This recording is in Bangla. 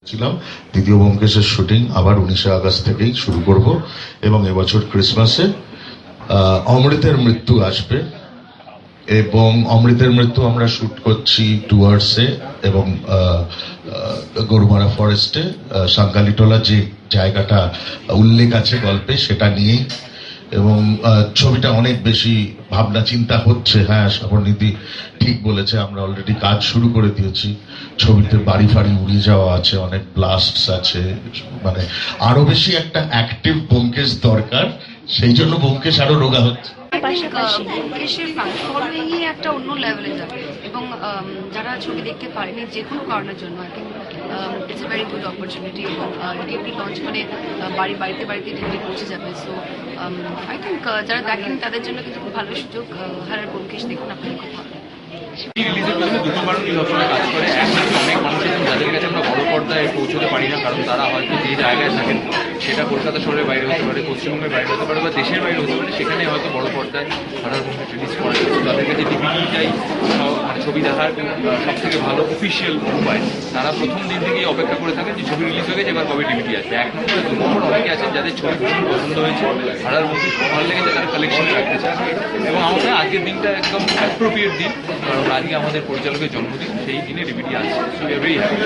ছিলাম দ্বিতীয় ব্যোমকেশের শুটিং আবার 19 আগস্ট থেকেই শুরু করব এবং এবছর ক্রিসমাসে অমৃতের মৃত্যু আসবে এবং অমৃতের মৃত্যু আমরা শুট করছি ডুয়ার্সে এবং গরুমারা ফরেস্টে সাঙ্কালিটোলা যে জায়গাটা উল্লেখ আছে গল্পে সেটা নিয়েই এবং ছবিটা অনেক বেশি ভাবনা চিন্তা হচ্ছে। হ্যাঁ, স্বপননীতি ঠিক বলেছে, আমরা অলরেডি কাজ শুরু করে দিয়েছি। ছবিতে বাড়ি ফাড়ি উড়িয়ে যাওয়া আছে, অনেক ব্লাস্টস আছে, মানে আরো বেশি একটা অ্যাক্টিভ ব্যোমকেশ দরকার, সেই জন্য ব্যোমকেশ আরো রোগা হচ্ছে। ব্যোমকেশের ফলোইং একটা অন্য লেভেলে যাবে এবং যারা ছবি দেখতে পারেনি যে কোনো কারণের জন্য I think it's a very good opportunity এবং ডিভিডি লঞ্চ মানে বাড়িতে ডিভিডি পৌঁছে যাবে। সো আই থিঙ্ক যারা দেখেন তাদের জন্য কিন্তু খুব ভালো সুযোগ। হারার ব্যোমকেশ দেখুন, আপনাদের খুব ভালো। রিলিজের পেছনে দুটো কারণই সবসময় কাজ করে। অনেক মানুষ আছেন যাদের কাছে আমরা বড় পর্দায় পৌঁছতে পারি না, কারণ তারা হয়তো যে জায়গায় থাকেন সেটা কলকাতা শহরের বাইরে হতে পারে, পশ্চিমবঙ্গের বাইরে হতে পারে বা দেশের বাইরে হতে পারে, সেখানে হয়তো বড় পর্দায় হারার ব্যোমকেশ রিলিজ করে। তাদের কাছে ডিভিডিটাই মানে ছবি দেখার সব থেকে ভালো অফিসিয়াল উপায়। তারা প্রথম দিন থেকেই অপেক্ষা করে থাকেন যে ছবি রিলিজ হয়ে গেছে, এবার কবে ডিভিডি আসবে। 1 নম্বর 2 নম্বর অনেকে আছেন যাদের ছবি ভীষণ পছন্দ হয়েছে, হারার ব্যোমকেশ খুব ভালো লেগেছে, তারা কালেকশনে রাখতে চায়। এবং আমাদের আজকের দিনটা একদম অ্যাপ্রোপ্রিয়েট দিন, কারণ আজকে আমাদের পরিচালকের জন্মদিন, সেই দিনে ডিভিডি আসছে। So every happy.